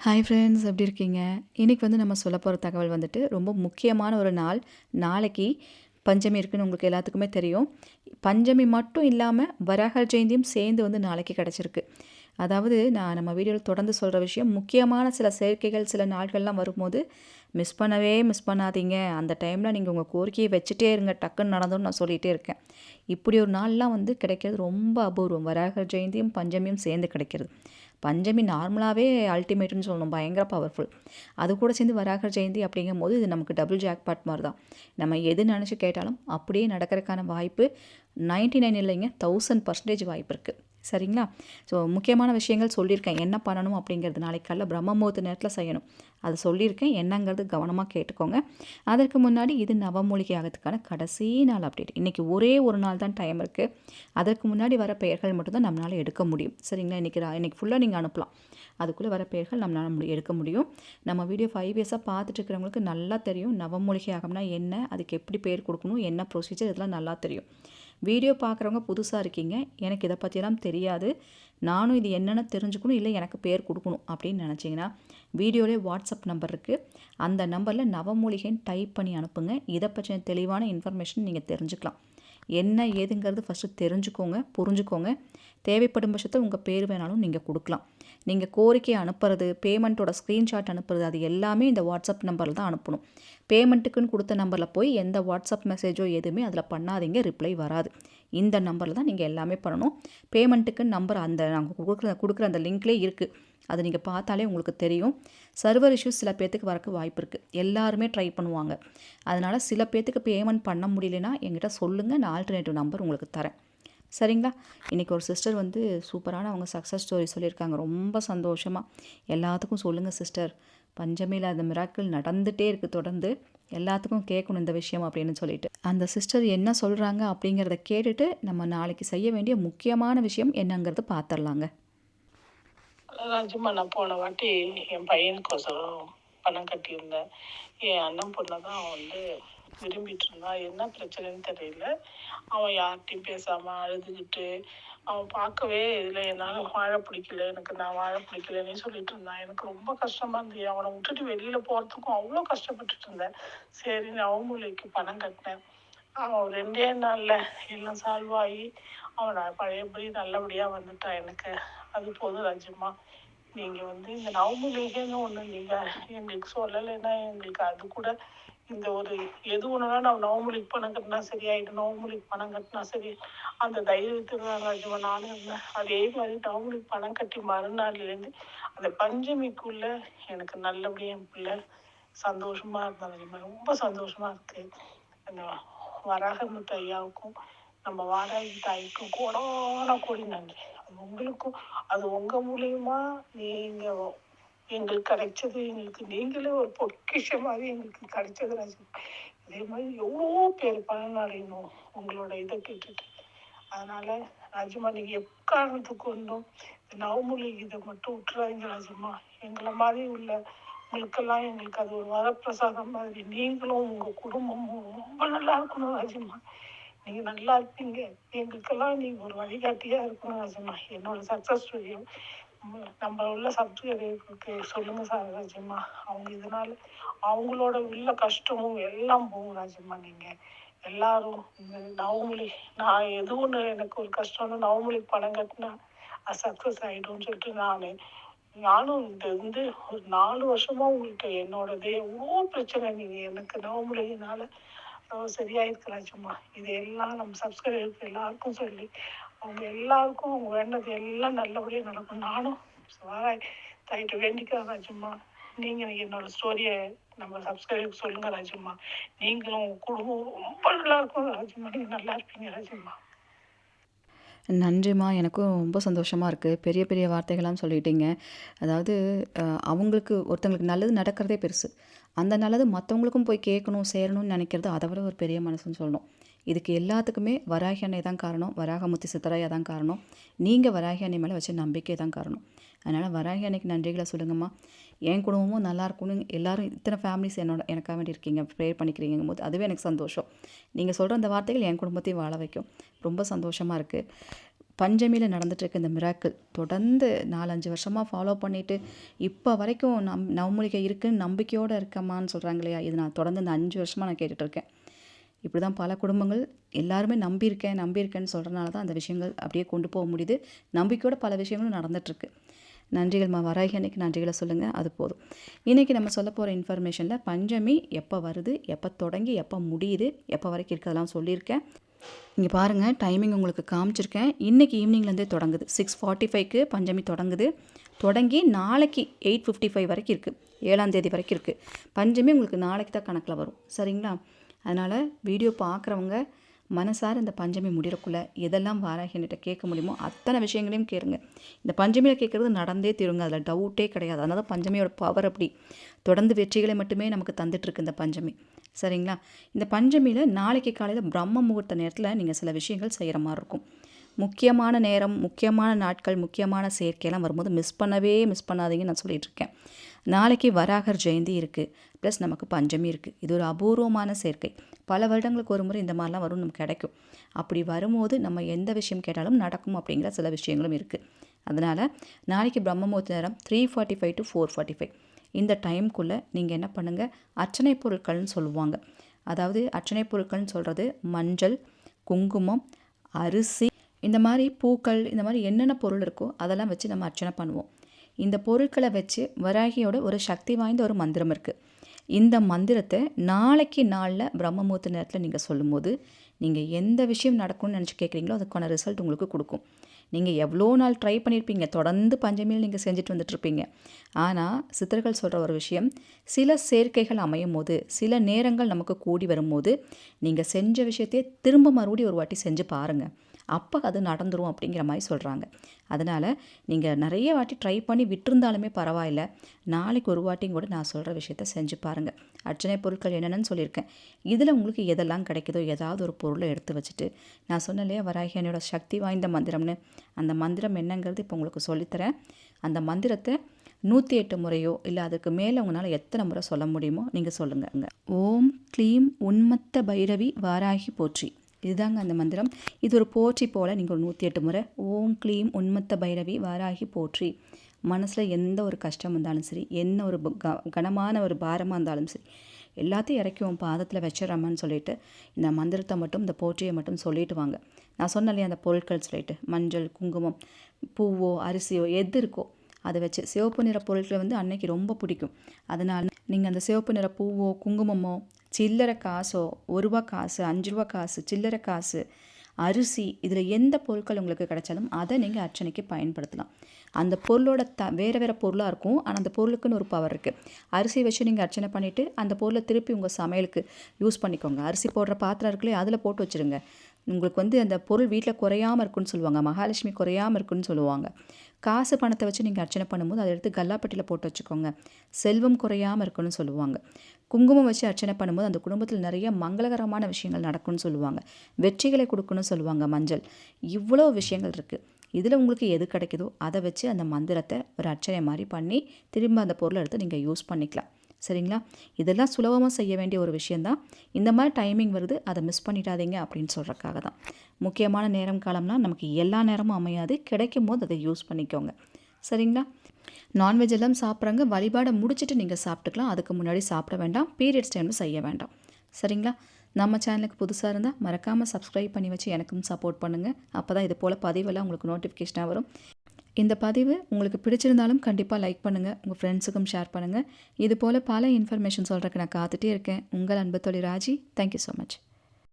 Hi friends, எப்படி இருக்கீங்க? இன்றைக்கி நம்ம சொல்ல போகிற தகவல் ரொம்ப முக்கியமான ஒரு நாள். நாளைக்கு பஞ்சமி இருக்குன்னு உங்களுக்கு எல்லாத்துக்குமே தெரியும். பஞ்சமி மட்டும் இல்லாமல் வராக ஜெயந்தியும் சேர்ந்து நாளைக்கு கிடச்சிருக்கு. அதாவது நம்ம வீடியோவில் தொடர்ந்து சொல்கிற விஷயம், முக்கியமான சில சேர்க்கைகள் சில நாட்கள்லாம் வரும்போது மிஸ் பண்ணாதீங்க. அந்த டைமில் நீங்கள் உங்கள் கோரிக்கையை வச்சுட்டே இருங்க, டக்குன்னு நடந்தோன்னு நான் சொல்லிகிட்டே இருக்கேன். இப்படி ஒரு நாள்லாம் கிடைக்கிறது ரொம்ப அபூர்வம். வராக ஜெயந்தியும் பஞ்சமியும் சேர்ந்து கிடைக்கிறது. பஞ்சமி நார்மலாகவே அல்டிமேட்டுன்னு சொல்லணும், பயங்கர பவர்ஃபுல். அது கூட சேர்ந்து வராக ஜெயந்தி அப்படிங்கும்போது இது நமக்கு டபுள் ஜாக்பாட் மாதிரி தான். நம்ம எது நினச்சி கேட்டாலும் அப்படியே நடக்கிறதுக்கான வாய்ப்பு 99 இல்லைங்க, 1000% வாய்ப்பு இருக்குது. சரிங்களா? ஸோ முக்கியமான விஷயங்கள் சொல்லியிருக்கேன், என்ன பண்ணணும் அப்படிங்கிறது. நாளைக்கு காலைல பிரம்ம முகூர்த்த நேரத்தில் செய்யணும், அது சொல்லியிருக்கேன். என்னங்கிறது கவனமாக கேட்டுக்கோங்க. அதற்கு முன்னாடி இது நவமூலிகை ஆகிறதுக்கான கடைசி நாள் அப்டேட். இன்றைக்கி ஒரே ஒரு நாள் தான் டைம் இருக்குது. அதற்கு முன்னாடி வர பெயர்கள் மட்டும்தான் நம்மளால் எடுக்க முடியும். சரிங்களா? இன்றைக்கி ஃபுல்லாக நீங்கள் அனுப்பலாம். அதுக்குள்ளே வர பெயர்கள் நம்மளால் எடுக்க முடியும். நம்ம வீடியோ 5 இயர்ஸாக பார்த்துட்டு இருக்கிறவங்களுக்கு நல்லா தெரியும் நவமூலிகை ஆகம்னா என்ன, அதுக்கு எப்படி பேர் கொடுக்கணும், என்ன ப்ரொசீஜர், இதெல்லாம் நல்லா தெரியும். வீடியோ பார்க்குறவங்க புதுசாக இருக்கீங்க, எனக்கு இதை பற்றியெல்லாம் தெரியாது, நானும் இது என்னென்னு தெரிஞ்சுக்கணும், இல்லை எனக்கு பேர் கொடுக்கணும் அப்படின்னு நினச்சிங்கன்னா வீடியோலே வாட்ஸ்அப் நம்பர் இருக்குது. அந்த நம்பரில் நவமூலிகைன்னு டைப் பண்ணி அனுப்புங்க. இதை பற்றின தெளிவான இன்ஃபர்மேஷன் நீங்கள் தெரிஞ்சுக்கலாம். என்ன ஏதுங்கிறது ஃபஸ்ட்டு தெரிஞ்சுக்கோங்க, புரிஞ்சுக்கோங்க. தேவைப்படும் பட்சத்தில் உங்கள் பேர் வேணாலும் நீங்கள் கொடுக்கலாம். நீங்கள் கோரிக்கை அனுப்புறது, பேமெண்ட்டோட ஸ்க்ரீன்ஷாட் அனுப்புறது, அது எல்லாமே இந்த வாட்ஸ்அப் நம்பரில் தான் அனுப்பணும். பேமெண்ட்டுக்குன்னு கொடுத்த நம்பரில் போய் எந்த வாட்ஸ்அப் மெசேஜோ எதுவுமே அதில் பண்ணாதீங்க, ரிப்ளை வராது. இந்த நம்பரில் தான் நீங்கள் எல்லாமே பண்ணணும். பேமெண்ட்டுக்குன்னு நம்பர் அந்த நாங்கள் கொடுக்குற அந்த லிங்க்லேயே இருக்குது, அதை நீங்கள் பார்த்தாலே உங்களுக்கு தெரியும். சர்வர் இஷ்யூஸ் சில பேர்த்துக்கு வரக்கு வாய்ப்பு இருக்குது. எல்லாருமே ட்ரை பண்ணுவாங்க. அதனால் சில பேர்த்துக்கு பேமெண்ட் பண்ண முடியலன்னா என்கிட்ட சொல்லுங்கள், நான் ஆல்டர்னேட்டிவ் நம்பர் உங்களுக்கு தரேன். சரிங்களா? இன்றைக்கி ஒரு சிஸ்டர் சூப்பரான அவங்க சக்ஸஸ் ஸ்டோரி சொல்லியிருக்காங்க. ரொம்ப சந்தோஷமாக எல்லாத்துக்கும் சொல்லுங்கள் சிஸ்டர், பஞ்சமியில் அந்த மிராக்கிள் நடந்துகிட்டே இருக்குது, தொடர்ந்து எல்லாத்துக்கும் கேட்கணும் இந்த விஷயம் அப்படின்னு சொல்லிட்டு. அந்த சிஸ்டர் என்ன சொல்கிறாங்க அப்படிங்கிறத கேட்டுட்டு நம்ம நாளைக்கு செய்ய வேண்டிய முக்கியமான விஷயம் என்னங்கிறது பார்த்துடலாங்க. ராஜம்மா, நான் போன வாட்டி என் பையனுக்கோசரம் பணம் கட்டியிருந்தேன். என் அண்ணன் பொண்ணை தான் விரும்பிட்டு இருந்தான். என்ன பிரச்சனைன்னு தெரியல. அவன் யார்கிட்டையும் பேசாமல் அழுதுகிட்டு, அவன் பார்க்கவே இதில் என்னால் வாழ பிடிக்கல, நான் வாழ பிடிக்கலன்னே சொல்லிட்டு இருந்தான். எனக்கு ரொம்ப கஷ்டமாக இருந்தது. அவனை விட்டுட்டு வெளியில் போகிறதுக்கும் அவ்வளோ கஷ்டப்பட்டுட்டு இருந்தேன். சரி, நவமூலிக்கு பணம் கட்டினேன். அவன் 2 நாளில் எல்லாம் சால்வ் ஆகி அவனை பழையபடி நல்லபடியாக வந்துட்டான். எனக்கு அது போதும் ராஜம்மா. நீங்கள் இந்த நவமூலிகைன்னு ஒன்று நீங்கள் எங்களுக்கு சொல்லலைன்னா எங்களுக்கு அது கூட இந்த ஒரு எது ஒன்றுனா நான் நவமூலிக்கு பணம் கட்டினா சரியாயிடும், நவமூலிக்கு பணம் கட்டினா சரி, அந்த தைரியத்தில் தான் ராஜம்மா நானும் இருந்தேன். அதே மாதிரி நவமூலிக்கு பணம் கட்டி மறுநாள்லேருந்து அந்த பஞ்சமிக்குள்ளே எனக்கு நல்லபடியாக என் பிள்ளை சந்தோஷமாக இருந்தா ராஜம்மா. ரொம்ப சந்தோஷமாக இருக்குது. அந்த வராகமுத்து ஐயாவுக்கும் நம்ம வாராகி தாய்க்கும் கோடான கோடி நன்றி. அது உங்களுக்கும், அது உங்கள் மூலியமா நீங்கள் எங்களுக்கு கிடைச்சது, எங்களுக்கு நீங்களே ஒரு பொக்கிஷம் மாதிரி எங்களுக்கு கிடைச்சது ராஜம்மா. இதே மாதிரி எவ்வளோ பேர் பலனடையணும் உங்களோட இதை கேட்டுட்டு. அதனால் ராஜம்மா, நீங்கள் எக்காரணத்துக்கு கொண்டும் நவமூலிகை இதை மட்டும் விட்டுறாதீங்க ராஜம்மா. எங்களை மாதிரி உள்ள உங்களுக்கெல்லாம் எங்களுக்கு அது ஒரு வரப்பிரசாதம் மாதிரி. நீங்களும் உங்கள் குடும்பமும் ரொம்ப நல்லா இருக்கணும் ராஜம்மா. நீங்கள் நல்லா இருப்பீங்க, எங்களுக்கெல்லாம் நீங்கள் ஒரு வழிகாட்டியாக இருக்கணும் ராஜம்மா. என்னோட சக்ஸஸ் ஸ்டோரியும் நம்ம உள்ள சப்ஸ்கிரைபருக்கு சொல்லுங்கள் சார் ராஜம்மா. அவங்க இதனால் அவங்களோட உள்ள கஷ்டமும் எல்லாம் போகும் ராஜம்மா. நீங்கள் எல்லாரும் இந்த நவமூலி, நான் எது ஒன்று எனக்கு ஒரு கஷ்டம்னு நவமூலிக்கு பணம் கட்டினா அது சக்ஸஸ் ஆகிடும்னு சொல்லிட்டு நானும் ஒரு 4 வருஷமாக உங்கள்கிட்ட என்னோடதே எவ்வளோ பிரச்சனை நீங்கள் எனக்கு நவமூலினால சரியாயிருக்கு ராஜம்மா. இது எல்லாம் நம்ம சப்ஸ்கிரைபருக்கு எல்லாருக்கும் சொல்லி அவங்க எல்லாருக்கும் அவங்க வேண்டது எல்லாம் நல்லபடியாக நடக்கும். நானும் தாயிட்ட வேண்டிக்கிறேன் ராஜம்மா. நீங்கள் என்னோட ஸ்டோரியை நம்ம சப்ஸ்கிரைபருக்கு சொல்லுங்கள் ராஜம்மா. நீங்களும் உங்கள் குடும்பம் ரொம்ப நல்லா இருக்கும் ராஜம்மா. நீங்கள் நல்லா இருப்பீங்க ராஜம்மா. நன்றிம்மா. எனக்கும் ரொம்ப சந்தோஷமாக இருக்குது. பெரிய பெரிய வார்த்தைகள்லாம் சொல்லிட்டீங்க. அதாவது ஒருத்தங்களுக்கு நல்லது நடக்கிறதே பெருசு. அந்த நல்லது மற்றவங்களுக்கும் போய் கேட்கணும், சேரணும்னு நினைக்கிறது அதை விட ஒரு பெரிய மனசுன்னு சொல்லணும். இதுக்கு எல்லாத்துக்குமே வராகி அன்னை தான் காரணம், வராகமுத்தி சித்தராயா தான் காரணம். நீங்கள் வராகி அன்னை மேலே வச்ச நம்பிக்கை தான் காரணம். அதனால் வராகி அன்னைக்கு நன்றிகளை சொல்லுங்கம்மா. என் குடும்பமும் நல்லா இருக்கணும், எல்லோரும் இத்தனை ஃபேமிலிஸ் எனக்காக வேண்டி இருக்கீங்க, ப்ரேயர் பண்ணிக்கிறீங்கும் போது அதுவே எனக்கு சந்தோஷம். நீங்கள் சொல்கிற அந்த வார்த்தைகள் என் குடும்பத்தையும் வாழ வைக்கும். ரொம்ப சந்தோஷமாக இருக்குது. பஞ்சமியில் நடந்துகிட்ருக்க இந்த மிராக்கிள் தொடர்ந்து 4-5 வருஷமாக ஃபாலோ பண்ணிவிட்டு இப்போ வரைக்கும் நவமூலிகை இருக்குன்னு நம்பிக்கையோடு இருக்கமான்னு சொல்கிறாங்க இல்லையா, இது நான் தொடர்ந்து இந்த 5 வருஷமாக நான் கேட்டுட்ருக்கேன். இப்படி தான் பல குடும்பங்கள் எல்லாருமே நம்பியிருக்கேன்னு சொல்கிறனால தான் அந்த விஷயங்கள் அப்படியே கொண்டு போக முடியுது. நம்பிக்கையோட பல விஷயங்களும் நடந்துகிட்ருக்கு. நன்றிகள்மா. வராகி அன்னைக்கு நன்றிகளை சொல்லுங்கள், அது போதும். இன்றைக்கி நம்ம சொல்ல போகிற இன்ஃபர்மேஷனில் பஞ்சமி எப்போ வருது, எப்போ தொடங்கி எப்போ முடியுது, எப்போ வரைக்கும் இருக்கிறதெல்லாம் சொல்லியிருக்கேன். இங்கே பாருங்கள், டைமிங் உங்களுக்கு காமிச்சிருக்கேன். இன்றைக்கி ஈவினிங்லேருந்தே தொடங்குது. 6:45க்கு பஞ்சமி தொடங்கி நாளைக்கு 8:55 வரைக்கும் இருக்குது. 7ஆம் தேதி வரைக்கும் இருக்குது. பஞ்சமி உங்களுக்கு நாளைக்கு தான் கணக்கில் வரும். சரிங்களா? அதனால் வீடியோ பார்க்குறவங்க மனசார இந்த பஞ்சமி முடிகிறக்குள்ளே எதெல்லாம் வாராகி என்கிட்ட கேட்க முடியுமோ அத்தனை விஷயங்களையும் கேளுங்க. இந்த பஞ்சமியில் கேட்குறது நடந்தே தீருங்க, அதில் டவுட்டே கிடையாது. அதனால தான் பஞ்சமியோட பவர் அப்படி தொடர்ந்து வெற்றிகளை மட்டுமே நமக்கு தந்துட்டுருக்கு இந்த பஞ்சமி. சரிங்களா? இந்த பஞ்சமியில் நாளைக்கு காலையில் பிரம்ம முகூர்த்த நேரத்தில் நீங்கள் சில விஷயங்கள் செய்கிற மாதிரி இருக்கும். முக்கியமான நேரம், முக்கியமான நாட்கள், முக்கியமான சேர்க்கையெல்லாம் வரும்போது மிஸ் பண்ணாதீங்கன்னு நான் சொல்லிகிட்ருக்கேன். நாளைக்கு வராகர் ஜெயந்தி இருக்குது, ப்ளஸ் நமக்கு பஞ்சமி இருக்குது. இது ஒரு அபூர்வமான சேர்க்கை. பல வருடங்களுக்கு ஒரு முறை இந்த மாதிரிலாம் வரும், நமக்கு கிடைக்கும். அப்படி வரும்போது நம்ம எந்த விஷயம் கேட்டாலும் நடக்கும் அப்படிங்கிற சில விஷயங்களும் இருக்குது. அதனால் நாளைக்கு பிரம்ம முகூர்த்த நேரம் 3:45 to 4:45 இந்த டைமுக்குள்ளே நீங்கள் என்ன பண்ணுங்கள், அர்ச்சனை பொருட்கள்னு சொல்லுவாங்க. அதாவது அர்ச்சனை பொருட்கள்னு சொல்கிறது மஞ்சள், குங்குமம், அரிசி, இந்த மாதிரி பூக்கள், இந்த மாதிரி என்னென்ன பொருள் இருக்கோ அதெல்லாம் வச்சு நம்ம அர்ச்சனை பண்ணுவோம். இந்த பொருட்களை வச்சு வராகியோட ஒரு சக்தி வாய்ந்த ஒரு மந்திரம் இருக்குது. இந்த மந்திரத்தை நாளைக்கு நாளில் பிரம்ம முகூர்த்த நேரத்தில் நீங்கள் சொல்லும்போது நீங்கள் எந்த விஷயம் நடக்கும்னு நினச்சி கேட்குறீங்களோ அதுக்கான ரிசல்ட் உங்களுக்கு கொடுக்கும். நீங்கள் எவ்வளோ நாள் ட்ரை பண்ணியிருப்பீங்க, தொடர்ந்து பஞ்சமியில் நீங்கள் செஞ்சுட்டு வந்துட்டுருப்பீங்க. ஆனால் சித்தர்கள் சொல்கிற ஒரு விஷயம், சில சேர்க்கைகள் அமையும் போது, சில நேரங்கள் நமக்கு கூடி வரும்போது நீங்கள் செஞ்ச விஷயத்தையே திரும்ப மறுபடியும் ஒரு வாட்டி செஞ்சு பாருங்கள், அப்போ அது நடந்துரும் அப்படிங்கிற மாதிரி சொல்கிறாங்க. அதனால் நீங்கள் நிறைய வாட்டி ட்ரை பண்ணி விட்டுருந்தாலுமே பரவாயில்ல, நாளைக்கு ஒரு வாட்டியும் கூட நான் சொல்கிற விஷயத்த செஞ்சு பாருங்கள். அர்ச்சனை பொருட்கள் என்னென்னு சொல்லியிருக்கேன். இதில் உங்களுக்கு எதெல்லாம் கிடைக்குதோ ஏதாவது ஒரு பொருளை எடுத்து வச்சுட்டு, நான் சொன்னேன் இல்லையா வராகி என்னோட சக்தி வாய்ந்த மந்திரம்னு, அந்த மந்திரம் என்னங்கிறது இப்போ உங்களுக்கு சொல்லித்தரேன். அந்த மந்திரத்தை 108 முறையோ இல்லை அதுக்கு மேலே உங்களால் எத்தனை முறை சொல்ல முடியுமோ நீங்கள் சொல்லுங்கள். ஓம் க்ளீம் உன்மத்த பைரவி வாராகி போற்றி. இதுதாங்க அந்த மந்திரம். இது ஒரு போற்றி போல் நீங்கள் ஒரு 108 முறை ஓம் க்ளீம் உன்மத்த பைரவி வாராகி போற்றி. மனசில் எந்த ஒரு கஷ்டம் இருந்தாலும் சரி, என்ன ஒரு கனமான ஒரு பாரமாக இருந்தாலும் சரி, எல்லாத்தையும் இறக்கி உன் பாதத்தில் வச்சிடறாமான்னு சொல்லிட்டு இந்த மந்திரத்தை மட்டும், இந்த போற்றியை மட்டும் சொல்லிட்டு வாங்க. நான் சொன்னேன் அந்த பொருட்கள் சொல்லிட்டு மஞ்சள், குங்குமம், பூவோ அரிசியோ எது இருக்கோ அதை வச்சு, சிவப்பு நிற பொருட்களை அன்னைக்கு ரொம்ப பிடிக்கும். அதனால் நீங்கள் அந்த சிவப்பு நிற பூவோ குங்குமமோ சில்லறை காசோ, 1 ரூபா காசு, 5 ரூபா காசு, சில்லறை காசு, அரிசி, இதில் எந்த பொருட்கள் உங்களுக்கு கிடைச்சாலும் அதை நீங்கள் அர்ச்சனைக்கு பயன்படுத்தலாம். அந்த பொருளோட வேறு பொருளாக இருக்கும், ஆனால் அந்த பொருளுக்குன்னு ஒரு பவர் இருக்குது. அரிசி வச்சு நீங்கள் அர்ச்சனை பண்ணிவிட்டு அந்த பொருளை திருப்பி உங்கள் சமையலுக்கு யூஸ் பண்ணிக்கோங்க. அரிசி போடுற பாத்திரம் இருக்குல்லையே அதில் போட்டு வச்சுருங்க. உங்களுக்கு அந்த பொருள் வீட்டில் குறையாமல் இருக்குன்னு சொல்லுவாங்க, மகாலட்சுமி குறையாமல் இருக்குன்னு சொல்லுவாங்க. காசு பணத்தை வச்சு நீங்கள் அர்ச்சனை பண்ணும்போது அதை எடுத்து கல்லாப்பட்டியில் போட்டு வச்சுக்கோங்க, செல்வம் குறையாமல் இருக்குன்னு சொல்லுவாங்க. குங்குமம் வச்சு அர்ச்சனை பண்ணும்போது அந்த குடும்பத்தில் நிறைய மங்களகரமான விஷயங்கள் நடக்கும்னு சொல்லுவாங்க, வெற்றிகளை கொடுக்குன்னு சொல்லுவாங்க. மஞ்சள், இவ்வளோ விஷயங்கள் இருக்குது. இதில் உங்களுக்கு எது கிடைக்குதோ அதை வச்சு அந்த மந்திரத்தை ஒரு அர்ச்சனை மாதிரி பண்ணி திரும்ப அந்த பொருளை எடுத்து நீங்கள் யூஸ் பண்ணிக்கலாம். சரிங்களா? இதெல்லாம் சுலபமாக செய்ய வேண்டிய ஒரு விஷயந்தான். இந்த மாதிரி டைமிங் வருது, அதை மிஸ் பண்ணிடாதீங்க அப்படின்னு சொல்கிறக்காக தான். முக்கியமான நேரம் காலம்லாம் நமக்கு எல்லா நேரமும் அமையாது, கிடைக்கும் போது அதை யூஸ் பண்ணிக்கோங்க. சரிங்களா? நான்வெஜ் எல்லாம் சாப்பிட்றாங்க, வழிபாடை முடிச்சுட்டு நீங்கள் சாப்பிட்டுக்கலாம், அதுக்கு முன்னாடி சாப்பிட வேண்டாம், பீரியட்ஸ் டைமில் செய்ய வேண்டாம். சரிங்களா? நம்ம சேனலுக்கு புதுசாக இருந்தால் மறக்காமல் சப்ஸ்கிரைப் பண்ணி வச்சு எனக்கும் சப்போர்ட் பண்ணுங்கள். அப்போ தான் இது போல் பதிவெல்லாம் உங்களுக்கு நோட்டிஃபிகேஷனாக வரும். இந்த பதிவு உங்களுக்கு பிடிச்சிருந்தாலும் கண்டிப்பாக லைக் பண்ணுங்கள், உங்கள் ஃப்ரெண்ட்ஸுக்கும் ஷேர் பண்ணுங்கள். இது போல் பல இன்ஃபர்மேஷன் சொல்கிறதுக்கு நான் காத்துட்டே இருக்கேன். உங்கள் அன்பு தோழி ராஜி. Thank you so much.